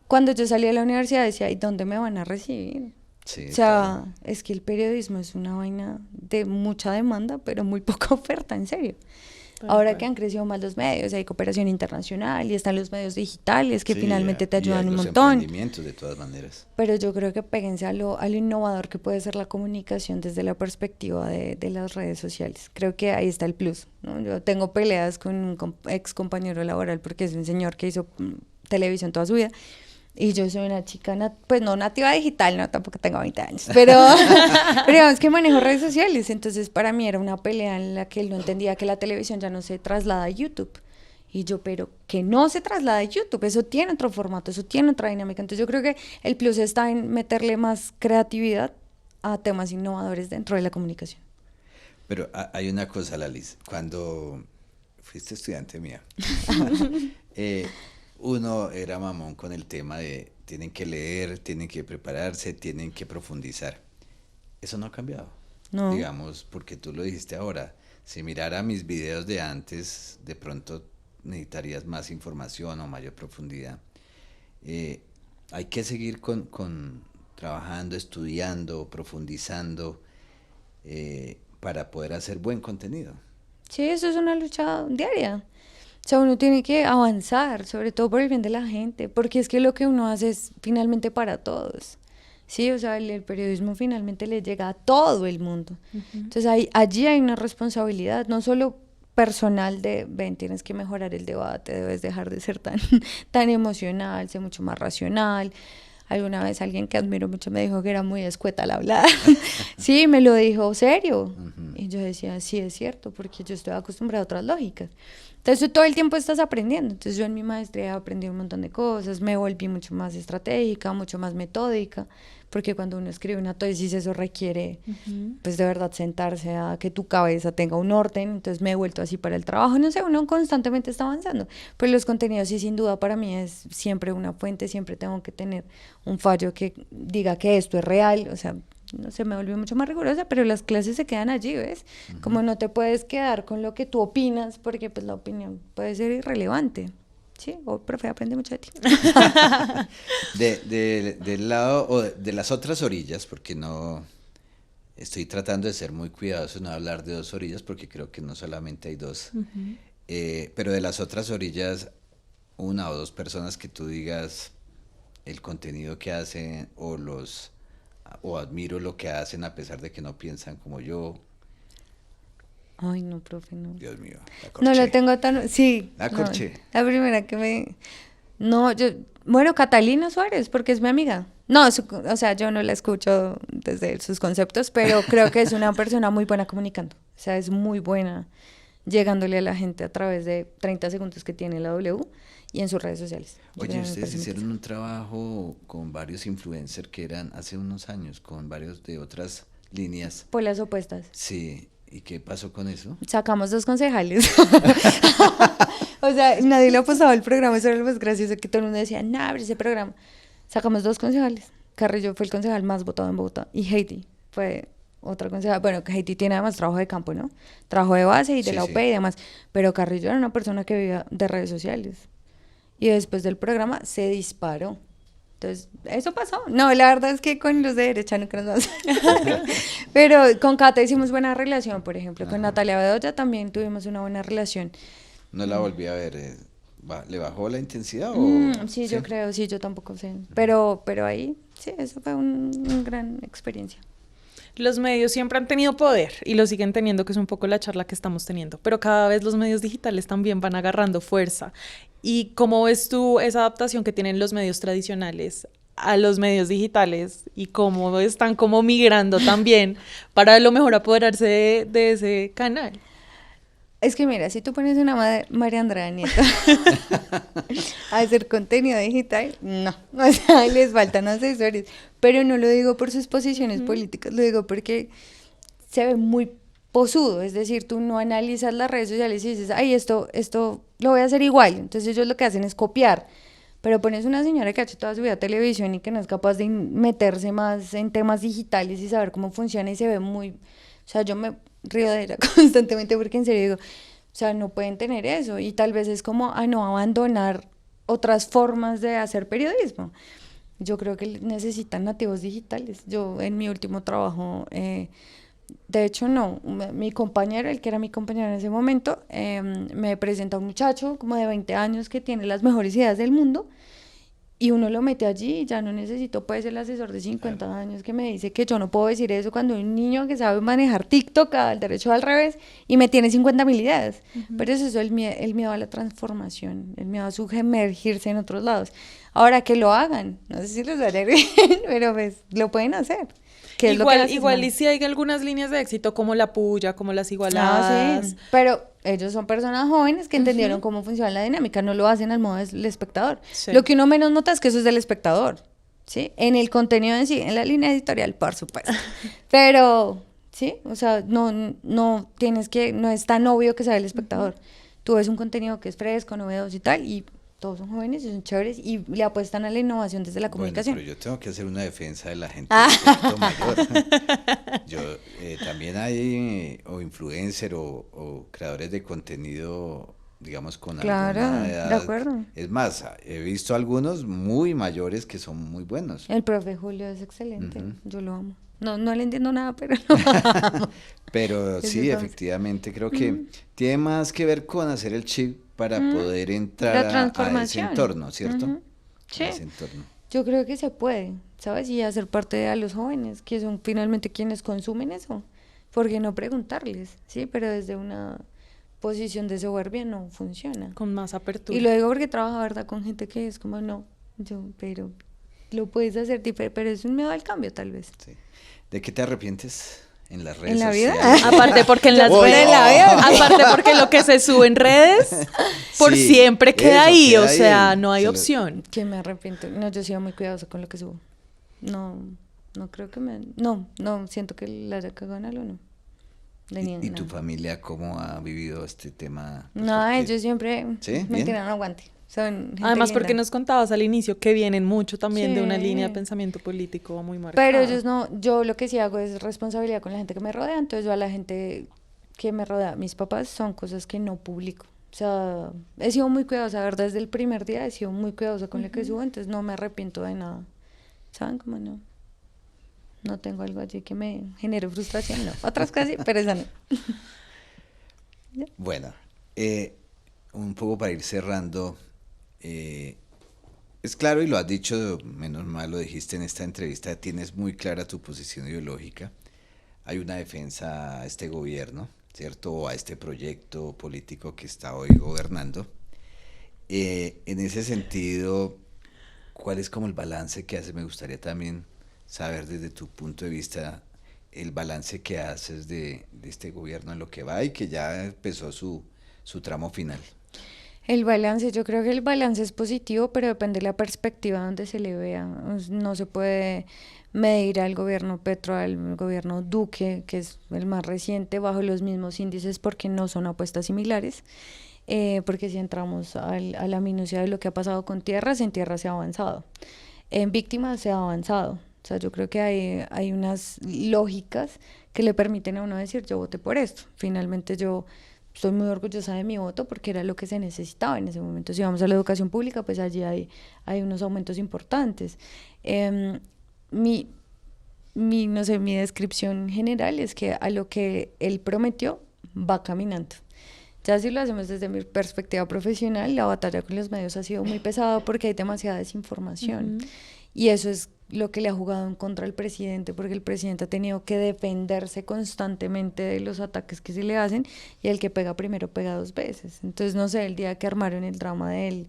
[SPEAKER 1] cuando yo salí de la universidad, decía, ¿y dónde me van a recibir?
[SPEAKER 3] Sí,
[SPEAKER 1] O sea,
[SPEAKER 3] claro.
[SPEAKER 1] es que el periodismo es una vaina de mucha demanda, pero muy poca oferta, en serio.
[SPEAKER 4] Tal
[SPEAKER 1] Ahora que
[SPEAKER 4] cual.
[SPEAKER 1] han crecido más los medios, hay cooperación internacional y están los medios digitales que
[SPEAKER 3] Sí,
[SPEAKER 1] finalmente te
[SPEAKER 3] y hay
[SPEAKER 1] ayudan un
[SPEAKER 3] los
[SPEAKER 1] montón.
[SPEAKER 3] emprendimientos de todas maneras.
[SPEAKER 1] Pero yo creo que péguense a lo innovador que puede ser la comunicación desde la perspectiva de las redes sociales. Creo que ahí está el plus, ¿no? Yo tengo peleas con un ex compañero laboral porque es un señor que hizo televisión toda su vida. Y yo soy una chica, pues no nativa digital, no, tampoco tengo 20 años, pero digamos que manejo redes sociales, entonces para mí era una pelea en la que él no entendía que la televisión ya no se traslada a YouTube. Y yo, pero que no se traslada a YouTube, eso tiene otro formato, eso tiene otra dinámica. Entonces yo creo que el plus está en meterle más creatividad a temas innovadores dentro de la comunicación.
[SPEAKER 3] Pero hay una cosa, Lalis, cuando fuiste estudiante mía, eh, uno era mamón con el tema de tienen que leer, tienen que prepararse, tienen que profundizar. Eso no ha cambiado.
[SPEAKER 1] No.
[SPEAKER 3] Digamos, porque tú lo dijiste ahora, si mirara mis videos de antes, de pronto necesitarías más información o mayor profundidad. Eh, Hay que seguir con trabajando, estudiando, profundizando, para poder hacer buen contenido.
[SPEAKER 1] Sí, eso es una lucha diaria. O sea, uno tiene que avanzar, sobre todo por el bien de la gente, porque es que lo que uno hace es finalmente para todos. Sí, o sea, el periodismo finalmente le llega a todo el mundo. Entonces allí hay una responsabilidad, no solo personal de, ven, tienes que mejorar el debate, debes dejar de ser tan emocional, ser mucho más racional. Alguna vez alguien que admiro mucho me dijo que era muy escueta al hablar. Sí, me lo dijo serio. Y yo decía, sí, es cierto, porque yo estoy acostumbrada a otras lógicas. Entonces tú todo el tiempo estás aprendiendo. Entonces yo en mi maestría aprendí un montón de cosas, me volví mucho más estratégica, mucho más metódica, porque cuando uno escribe una tesis eso requiere, pues de verdad sentarse a que tu cabeza tenga un orden. Entonces me he vuelto así para el trabajo. No sé, uno constantemente está avanzando. Pero los contenidos sí, sin duda, para mí es siempre una fuente, siempre tengo que tener un fallo que diga que esto es real, o sea, no sé, me volvió mucho más rigurosa, pero las clases se quedan allí, ¿ves? Como no te puedes quedar con lo que tú opinas, porque pues la opinión puede ser irrelevante. Sí, profe, aprende mucho de ti.
[SPEAKER 3] Del lado o de las otras orillas, porque no estoy tratando de ser muy cuidadoso, no hablar de dos orillas, porque creo que no solamente hay dos. Pero de las otras orillas, una o dos personas que tú digas el contenido que hacen o admiro lo que hacen a pesar de que no piensan como yo.
[SPEAKER 1] Ay, no, profe, no.
[SPEAKER 3] Dios mío, la
[SPEAKER 1] No
[SPEAKER 3] corché.
[SPEAKER 1] lo tengo tan... Sí.
[SPEAKER 3] La
[SPEAKER 1] no,
[SPEAKER 3] corché.
[SPEAKER 1] la primera que me... No, yo... Bueno, Catalina Suárez, porque es mi amiga. No, o sea, yo no la escucho desde sus conceptos, pero creo que es una persona muy buena comunicando. O sea, es muy buena llegándole a la gente a través de 30 segundos que tiene la W y en sus redes sociales. Yo
[SPEAKER 3] Oye,
[SPEAKER 1] creo que me
[SPEAKER 3] ustedes
[SPEAKER 1] parece muy
[SPEAKER 3] hicieron
[SPEAKER 1] interesante.
[SPEAKER 3] un trabajo con varios influencers que eran hace unos años, con varios de otras líneas.
[SPEAKER 1] Polas opuestas.
[SPEAKER 3] Sí, ¿y qué pasó con eso?
[SPEAKER 1] Sacamos 2 concejales. O sea, nadie le ha pasado el programa, eso era lo más gracioso, que todo el mundo decía, nah, pero ese programa. Sacamos 2 concejales. Carrillo fue el concejal más votado en Bogotá y Heidi fue otra concejal. Bueno, que Heidi tiene además trabajo de campo, ¿no? Trabajo de base y de
[SPEAKER 3] Sí,
[SPEAKER 1] la
[SPEAKER 3] sí.
[SPEAKER 1] UP y demás. Pero Carrillo era una persona que vivía de redes sociales. Y después del programa se disparó. Entonces, eso pasó. No, la verdad es que con los de derecha no creo más. Pero con Cata hicimos buena relación, por ejemplo. Con Natalia Bedoya también tuvimos una buena relación.
[SPEAKER 3] No la volví a ver. ¿Le bajó la intensidad o...?
[SPEAKER 1] Sí, yo creo, sí, yo tampoco sé. Pero ahí, sí, eso fue una gran experiencia.
[SPEAKER 4] Los medios siempre han tenido poder y lo siguen teniendo, que es un poco la charla que estamos teniendo, pero cada vez los medios digitales también van agarrando fuerza. ¿Y cómo ves tú esa adaptación que tienen los medios tradicionales a los medios digitales y cómo están como migrando también para a lo mejor apoderarse de ese canal?
[SPEAKER 1] Es que mira, si tú pones una María Andrada Nieto a hacer contenido digital, no, o sea, les faltan asesores, pero no lo digo por sus posiciones políticas, lo digo porque se ve muy posudo, es decir, tú no analizas las redes sociales y dices, ay, esto lo voy a hacer igual, entonces ellos lo que hacen es copiar, pero pones una señora que ha hecho toda su vida televisión y que no es capaz de meterse más en temas digitales y saber cómo funciona y se ve muy, o sea, yo me río de ella constantemente porque en serio digo, o sea, no pueden tener eso y tal vez es como a no abandonar otras formas de hacer periodismo. Yo creo que necesitan nativos digitales. Yo en mi último trabajo, de hecho no, mi compañero, el que era mi compañero en ese momento, me presenta a un muchacho como de 20 años que tiene las mejores ideas del mundo y uno lo mete allí y ya no necesito pues el asesor de 50 años que me dice que yo no puedo decir eso cuando hay un niño que sabe manejar TikTok al derecho o al revés y me tiene 50.000 ideas. Pero eso es el miedo a la transformación, el miedo a sumergirse en otros lados. Ahora que lo hagan, no sé si les haré bien, pero pues lo pueden hacer. Que es lo que
[SPEAKER 4] Igual,
[SPEAKER 1] hace
[SPEAKER 4] igual
[SPEAKER 1] Simón.
[SPEAKER 4] y si hay algunas líneas de éxito como La Puya, como Las Igualadas.
[SPEAKER 1] Sí, pero ellos son personas jóvenes que entendieron cómo funciona la dinámica, no lo hacen al modo del espectador.
[SPEAKER 4] Sí.
[SPEAKER 1] Lo que uno menos nota es que eso es del espectador, ¿sí? En el contenido en sí, en la línea editorial, por supuesto. Pero, ¿sí? O sea, no tienes que, no es tan obvio que sea el espectador. Tú ves un contenido que es fresco, novedoso y tal, y todos son jóvenes y son chéveres y le apuestan a la innovación desde la comunicación.
[SPEAKER 3] Bueno, pero yo tengo que hacer una defensa de la gente un poquito mayor. Yo, también hay o influencer o creadores de contenido, digamos, con
[SPEAKER 1] Claro,
[SPEAKER 3] alguna
[SPEAKER 1] de
[SPEAKER 3] edad.
[SPEAKER 1] acuerdo.
[SPEAKER 3] Es más, he visto algunos muy mayores que son muy buenos.
[SPEAKER 1] El profe Julio es excelente,
[SPEAKER 3] Ujú.
[SPEAKER 1] yo lo amo. No le entiendo nada, pero lo amo.
[SPEAKER 3] Pero
[SPEAKER 1] Es
[SPEAKER 3] sí,
[SPEAKER 1] entonces.
[SPEAKER 3] efectivamente, creo que tiene más que ver con hacer el chip para poder
[SPEAKER 1] La
[SPEAKER 3] entrar a ese
[SPEAKER 1] transformación.
[SPEAKER 3] entorno, ¿cierto?
[SPEAKER 1] Ujú. Sí.
[SPEAKER 3] A ese entorno.
[SPEAKER 1] Yo creo que se puede, ¿sabes? Y hacer parte de a los jóvenes, que son finalmente quienes consumen eso. ¿Por qué no preguntarles? Sí, pero desde una posición de soberbia no funciona.
[SPEAKER 4] Con más apertura.
[SPEAKER 1] Y lo digo porque trabajo, ¿verdad? Con gente que es como, no, pero lo puedes hacer diferente, pero es un miedo al cambio, tal vez.
[SPEAKER 3] Sí. ¿De qué te arrepientes en las redes
[SPEAKER 1] ¿En la vida?
[SPEAKER 3] sociales?
[SPEAKER 4] Aparte porque en las
[SPEAKER 3] Uy,
[SPEAKER 4] redes,
[SPEAKER 3] no.
[SPEAKER 4] aparte porque lo que se sube en redes por
[SPEAKER 3] Sí,
[SPEAKER 4] siempre queda
[SPEAKER 3] eso,
[SPEAKER 4] ahí,
[SPEAKER 3] queda
[SPEAKER 4] o
[SPEAKER 3] ahí.
[SPEAKER 4] sea, no hay
[SPEAKER 3] Se lo-
[SPEAKER 4] opción.
[SPEAKER 1] Que me arrepiento. No, yo he sido muy cuidadosa con lo que subo. No creo que me... No siento que la haya cagado en algo, no. De ni en
[SPEAKER 3] ¿Y tu
[SPEAKER 1] nada.
[SPEAKER 3] familia cómo ha vivido este tema? Pues,
[SPEAKER 1] No,
[SPEAKER 3] porque-
[SPEAKER 1] ellos siempre
[SPEAKER 3] ¿Sí?
[SPEAKER 1] me
[SPEAKER 3] ¿Bien?
[SPEAKER 1] tiran aguante. Son gente
[SPEAKER 4] Además,
[SPEAKER 1] linda.
[SPEAKER 4] porque nos contabas al inicio que vienen mucho también de una
[SPEAKER 1] Sí.
[SPEAKER 4] línea de pensamiento político muy marcada.
[SPEAKER 1] Pero ellos no, yo lo que sí hago es responsabilidad con la gente que me rodea, entonces yo a la gente que me rodea, mis papás, son cosas que no publico. O sea, he sido muy cuidadosa, ¿verdad? Desde el primer día he sido muy cuidadosa con lo que subo, entonces no me arrepiento de nada. ¿Saben cómo no? No tengo algo allí que me genere frustración, no. Otras cosas sí, pero esa no.
[SPEAKER 3] Bueno, un poco para ir cerrando, es claro y lo has dicho, menos mal lo dijiste en esta entrevista, tienes muy clara tu posición ideológica, hay una defensa a este gobierno, ¿cierto? O a este proyecto político que está hoy gobernando. En ese sentido, ¿cuál es como el balance que haces? Me gustaría también saber desde tu punto de vista el balance que haces de este gobierno en lo que va y que ya empezó su tramo final.
[SPEAKER 1] El balance, yo creo que el balance es positivo, pero depende de la perspectiva donde se le vea. No se puede medir al gobierno Petro, al gobierno Duque, que es el más reciente, bajo los mismos índices porque no son apuestas similares. Porque si entramos a la minucia de lo que ha pasado con tierras, en tierras se ha avanzado. En víctimas se ha avanzado. O sea, yo creo que hay unas lógicas que le permiten a uno decir, yo voté por esto. Finalmente yo estoy muy orgullosa de mi voto porque era lo que se necesitaba en ese momento. Si vamos a la educación pública, pues allí hay unos aumentos importantes. No sé, mi descripción general es que a lo que él prometió va caminando. Ya si lo hacemos desde mi perspectiva profesional, la batalla con los medios ha sido muy pesada porque hay demasiada desinformación. Y eso es lo que le ha jugado en contra al presidente, porque el presidente ha tenido que defenderse constantemente de los ataques que se le hacen, y el que pega primero pega dos veces. Entonces, no sé, el día que armaron el drama de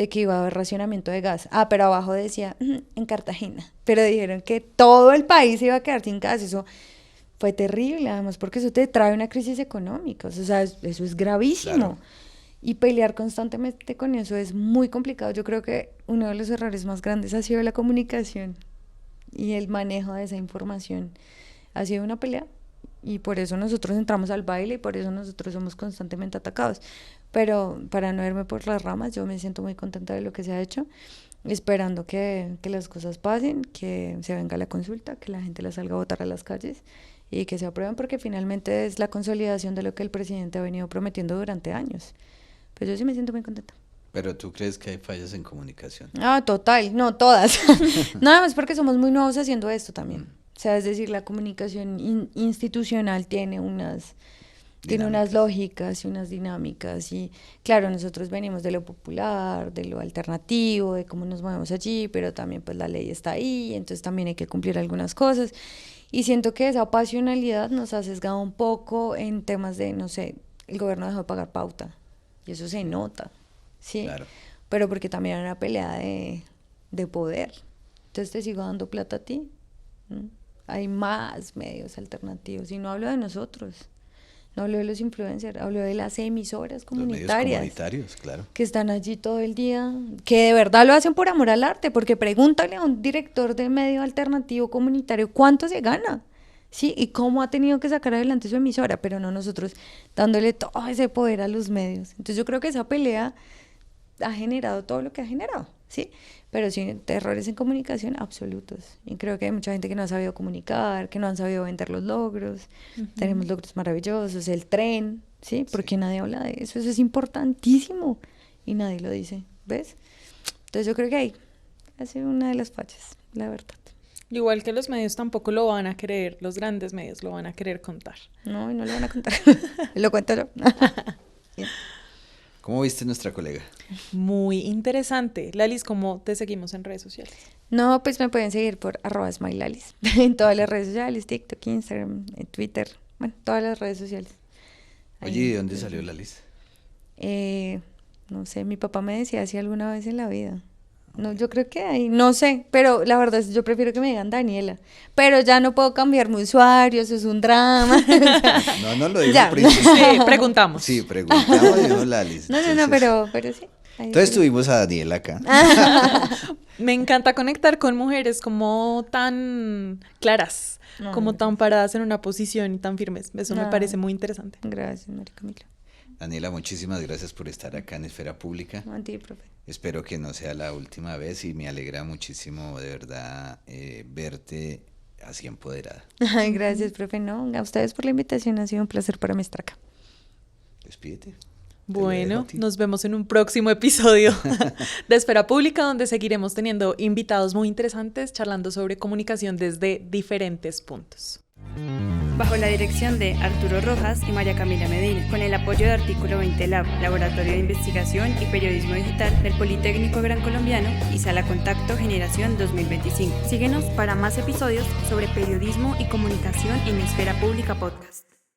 [SPEAKER 1] que iba a haber racionamiento de gas. Pero abajo decía, en Cartagena. Pero dijeron que todo el país iba a quedar sin gas. Eso fue terrible, además, porque eso te trae una crisis económica. O sea, eso es gravísimo.
[SPEAKER 3] Claro.
[SPEAKER 1] Y pelear constantemente con eso es muy complicado. Yo creo que uno de los errores más grandes ha sido la comunicación y el manejo de esa información. Ha sido una pelea y por eso nosotros entramos al baile y por eso nosotros somos constantemente atacados. Pero para no irme por las ramas, yo me siento muy contenta de lo que se ha hecho, esperando que las cosas pasen, que se venga la consulta, que la gente la salga a votar a las calles y que se aprueben, porque finalmente es la consolidación de lo que el presidente ha venido prometiendo durante años. Pues yo sí me siento muy contenta.
[SPEAKER 3] Pero tú crees que hay fallas en comunicación.
[SPEAKER 1] Ah, total, no todas. Nada más porque somos muy nuevos haciendo esto también. O sea, es decir, la comunicación institucional tiene unas lógicas y unas dinámicas. Y claro, nosotros venimos de lo popular, de lo alternativo, de cómo nos movemos allí, pero también pues la ley está ahí, entonces también hay que cumplir algunas cosas. Y siento que esa pasionalidad nos ha sesgado un poco en temas de, no sé, el gobierno dejó de pagar pauta. Y eso se nota, ¿sí?
[SPEAKER 3] Claro.
[SPEAKER 1] Pero porque también era una pelea de poder. Entonces te sigo dando plata a ti. ¿No? Hay más medios alternativos. Y no hablo de nosotros. No hablo de los influencers. Hablo de las emisoras comunitarias.
[SPEAKER 3] Los medios comunitarios, claro.
[SPEAKER 1] Que están allí todo el día. Que de verdad lo hacen por amor al arte. Porque pregúntale a un director de medio alternativo comunitario cuánto se gana. ¿Sí? Y cómo ha tenido que sacar adelante su emisora. Pero no nosotros dándole todo ese poder a los medios. Entonces yo creo que esa pelea ha generado todo lo que ha generado, ¿sí? Pero sí, errores en comunicación absolutos. Y creo que hay mucha gente que no ha sabido comunicar, que no han sabido vender los logros. Tenemos logros maravillosos, el tren, ¿sí? Porque nadie habla de eso. Eso es importantísimo y nadie lo dice, ¿ves? Entonces yo creo que ahí ha sido una de las fallas, la verdad.
[SPEAKER 4] Igual que los medios tampoco lo van a querer, los grandes medios lo van a querer contar.
[SPEAKER 1] No, y no lo van a contar. Lo cuento yo. Bien.
[SPEAKER 3] ¿Cómo viste nuestra colega?
[SPEAKER 4] Muy interesante. Lalis, ¿cómo te seguimos en redes sociales?
[SPEAKER 1] No, pues me pueden seguir por @smilealis en todas las redes sociales, TikTok, Instagram, Twitter, bueno, todas las redes sociales.
[SPEAKER 3] Oye, ¿y de dónde salió Lalis?
[SPEAKER 1] No sé, mi papá me decía así alguna vez en la vida. No, yo creo que ahí, no sé, pero la verdad es yo prefiero que me digan Daniela. Pero ya no puedo cambiar mi usuario, eso es un drama.
[SPEAKER 3] No lo digo
[SPEAKER 1] Ya.
[SPEAKER 3] al principio.
[SPEAKER 4] Sí, preguntamos.
[SPEAKER 3] Sí, preguntamos y dijo Lalis.
[SPEAKER 1] No, pero sí. ahí
[SPEAKER 3] Entonces
[SPEAKER 1] sí.
[SPEAKER 3] tuvimos a Daniela acá.
[SPEAKER 4] Me encanta conectar con mujeres como tan claras,
[SPEAKER 1] No,
[SPEAKER 4] como tan paradas en una posición y tan firmes. Eso me
[SPEAKER 1] No.
[SPEAKER 4] parece muy interesante.
[SPEAKER 1] Gracias, María Camila.
[SPEAKER 3] Daniela, muchísimas gracias por estar acá en Esfera Pública.
[SPEAKER 1] A ti, profe.
[SPEAKER 3] Espero que no sea la última vez y me alegra muchísimo de verdad verte así empoderada.
[SPEAKER 1] Ay, gracias, profe. No, a ustedes por la invitación, ha sido un placer para mí estar acá.
[SPEAKER 3] Despídete. Te
[SPEAKER 4] Bueno,
[SPEAKER 3] lo dejo a ti.
[SPEAKER 4] nos vemos en un próximo episodio de Esfera Pública, donde seguiremos teniendo invitados muy interesantes charlando sobre comunicación desde diferentes puntos.
[SPEAKER 5] Bajo la dirección de Arturo Rojas y María Camila Medina, con el apoyo de Artículo 20 Lab, Laboratorio de Investigación y Periodismo Digital del Politécnico Gran Colombiano y Sala Contacto Generación 2025.
[SPEAKER 2] Síguenos para más episodios sobre periodismo y comunicación en Esfera Pública Podcast.